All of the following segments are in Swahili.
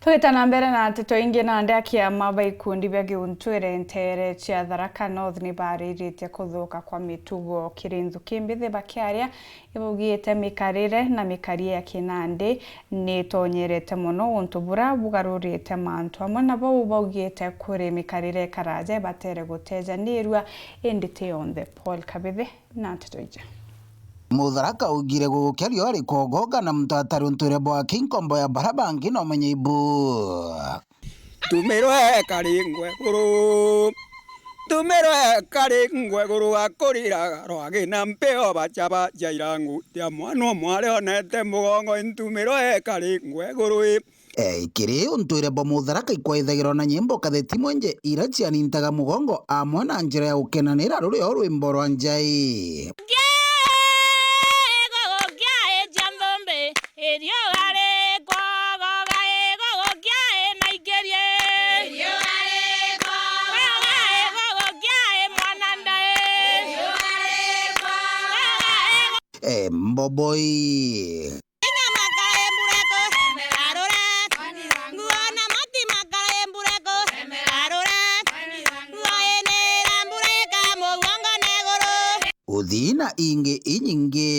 Twitana mbere na nteto ingi na ndaki ya ikundi bya giuntwire ntere cia Tharaka North ni bariritie kuthuka kwa mitugo Kirinzu Kimbithi bakiaria ibugiite mikarire na mikarie ya Kinandi ni tonyerete muno untu bura bugarurite mantu amwe nabo bugiite kuri mikarire karaje batere guteja nirua indite yonde Paul Kabithi na nteto ije. Mutharaka ugire gukerio ari kogoga na mtatari unture bwa kinkombo ya barabangi no menye ibu tumerwe karingwe guru akurira rwage na mpeo bachaba jairangu ya mwana mwale onete mugongo ntumerwe karingwe guru kiri unture bwa Mutharaka ikwaithagirwo na nyimbo katheti mwenje ira cianintaga mugongo amwe na njira ya gukenanira ruri o rwimbo rwa njai mboboi uthina ingi inyingi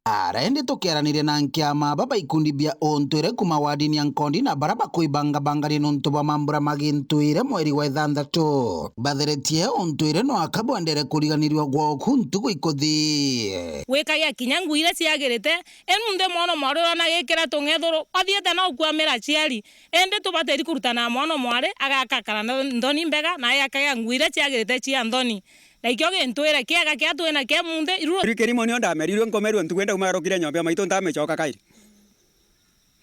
arendi tukiaranirie na nkiama baba ikundi bia ontwire kuma wadini ya Nkondi na baraba kuibanga bangari nuntu bwa mambura magintwire mweri wa 6 batheretie ontwire no akabwendere kuriganirwa gwa kuntu ikuthi wikagia kinyangu ile ciagirite enunde mwana mwari ona gikira tungethuru athiete na ukwamira ciari ende tubateri kurutana mwana mwari agakakara ndoni mbega na yakaga nguire ciagirite cia ndoni na ikyo gintwire kiaga kia twena ke munde iru rikirimo ni ndamerirwe ngomerwe ntugwenda umarokire nyombe maito ndamechoka kairi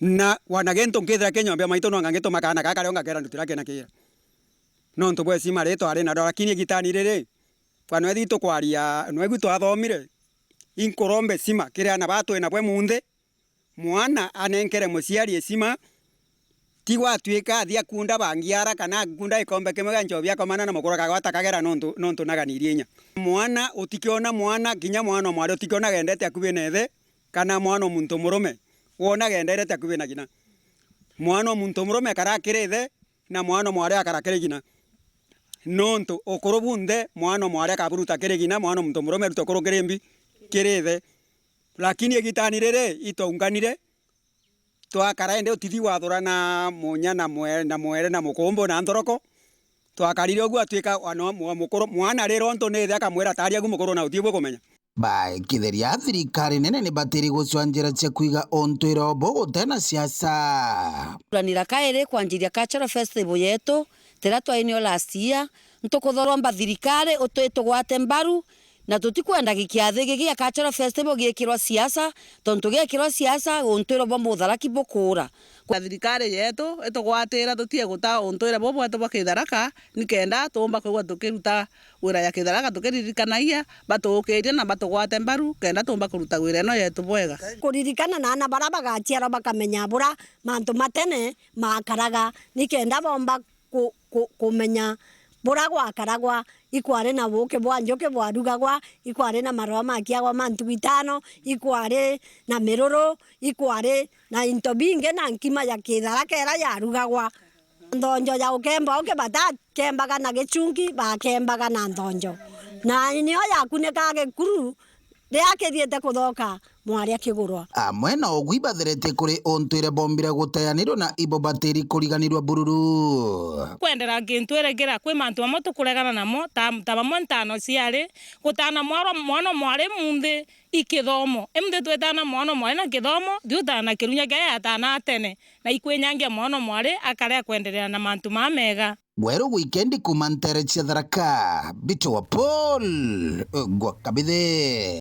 na wanagento nkithira kenyombe maito no ngangeto makana kaka leo ngakera ndutira kena kira no ntubwe sima reto ari na lakini gitani rere fano edito kwaria no egito athomire inkorombe sima kire ana batu ena bwe munde mwana anenkere musiari esima tigwa twika thia kunda bangiara kana kunda ikombe kemega njobia komana na mukura kagwata kagera nontu naganirie nya mwana utikiona mwana kinya mwana mwari utikiona gendete akubi nethe kana mwana muntu murume wona genderete akubi na gina mwana muntu murume karakirethe na mwana mwari akarakire gina nontu okorobunde mwana mwari akaburuta kire gina mwana muntu murume rutokoro kirembi kirethe lakini egitanirere itounganire twakaraende utithi wathura na munya na mwere na mukombo na nthoroko twakarire ogwa twika mukoro mwana rero nto nethe akamwera taria gumukoro na utiibwe kumenya bai kitheria thirikari nene ni batiri gucwa njira cia kuiga ontwire obo gutena siasa turanira kaire kwanjiria cultural festival yetu tera twainio last year ntukuthoromba thirikari utwitugwate mbaru na tutikwenda gikiathi gigia cultural festival giekirwa siasa tontu giekirwa siasa ontwire bo Mutharaki bukura kwa thirikari yetu itugwatira tutie guta ontwire bo bwetu bakitharaka nikenda tumba kwigwa tukiruta wira ya kitharaka tukiririkanaia batukirie na batugwate mbaru kenda tumba kuruta wira eno yetu bwega kuririkana na ana baraba gachiara bakamenya bura mantu matene makaraga nikenda bomba kumenya bura gwakaragwa ikware na buke bwanjoke bwarugagwa ikware na marwa makiagwa mantu bitano ikware na miroro ikware na intobinge na nkima ya Kitharaka era yarugagwa ndonjo ya ukemba oke bata kembaga na gichungi bakembaga na ndonjo na niyo yakuneka gekuru riakithiete kuthoka mwari akigurwa amwe na ogwi batherete kuri ontwire bombire guteyanirwo na ibo batiri kuriganirwa bururu kwendera gintwire gira kwi mantu amwe tukuregana namo ta bamwe ntano ciari gutana mwana mwari munde ikithomo emde twetana mwana mwari na kithomo diutana kirunya gaya atana tene na ikwenyangia mwana mwari akarea kwendelea na mantu mamega Weru weekendi kuma ntere cia Tharaka Bito wa Paul Kabithi.